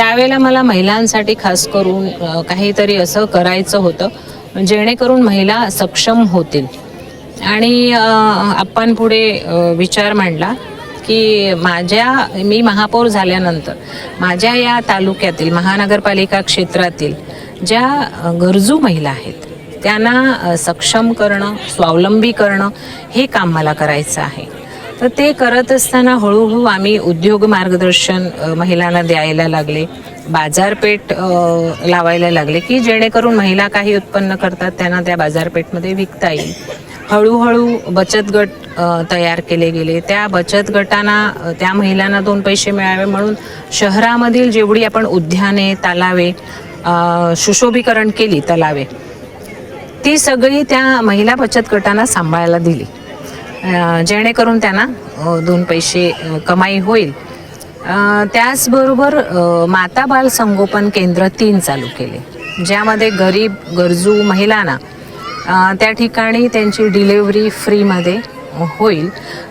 त्यावेळेला मला महिलांसाठी खास करून काहीतरी असं करायचं होतं जेणेकरून महिला सक्षम होतील. आणि आपण पुढे विचार मांडला की मी महापौर झाल्यानंतर माझ्या या तालुक्यातील महानगरपालिका क्षेत्रातील ज्या गरजू महिला आहेत त्यांना सक्षम करणं, स्वावलंबी करणं हे काम मला करायचं आहे. तर ते करत असताना हळूहळू आम्ही उद्योग मार्गदर्शन महिलांना द्यायला लागले, बाजारपेठ लावायला लागले की जेणेकरून महिला काही उत्पन्न करतात त्यांना त्या बाजारपेठमध्ये विकता येईल. हळूहळू बचत गट तयार केले गेले. त्या बचत गटांना त्या महिलांना 2 पैसे मिळावे म्हणून शहरामधील जेवढी आपण उद्याने, तलावे, सुशोभीकरण केली तलावे, ती सगळी त्या महिला बचत गटांना सांभाळायला दिली जेणेकरून त्यांना 2 पैसे कमाई होईल. त्याचबरोबर माता बाल संगोपन केंद्र 3 चालू केले ज्यामध्ये गरीब गरजू महिलांना त्या ठिकाणी त्यांची डिलेवरी फ्रीमध्ये होईल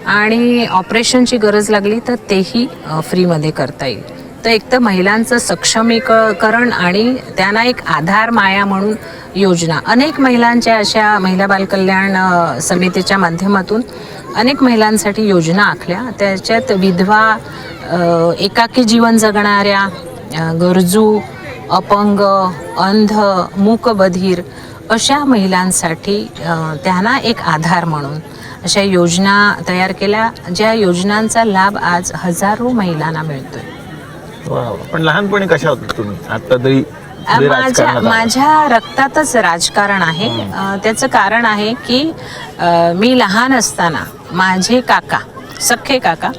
आणि ऑपरेशनची गरज लागली तर तेही फ्रीमध्ये करता येईल. तर एक तर महिलांचं सक्षमीकरण आणि त्यांना एक आधार माया म्हणून योजना अनेक महिलांच्या अशा महिला बालकल्याण समितीच्या माध्यमातून अनेक महिलांसाठी योजना आखल्या. त्याच्यात विधवा, एकाकी जीवन जगणाऱ्या, गरजू, अपंग, अंध, मूकबधीर अशा महिलांसाठी त्यांना एक आधार म्हणून अशा योजना तयार केल्या ज्या योजनांचा लाभ आज हजारो महिलांना मिळतोय. पण लहानपणी कशा होत्या तुम्ही? आता तरी माझ्या रक्तातच राजकारण आहे. त्याचं कारण आहे की मी लहान असताना माझे काका, सख्खे काका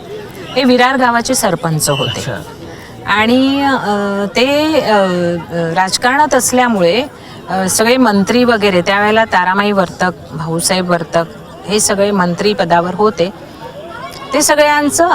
हे विरार गावाचे सरपंच होते आणि ते राजकारणात असल्यामुळे सगळे मंत्री वगैरे त्यावेळेला तारामाई वर्तक, भाऊसाहेब वर्तक हे सगळे मंत्री पदावर होते. ते सगळ्यांचं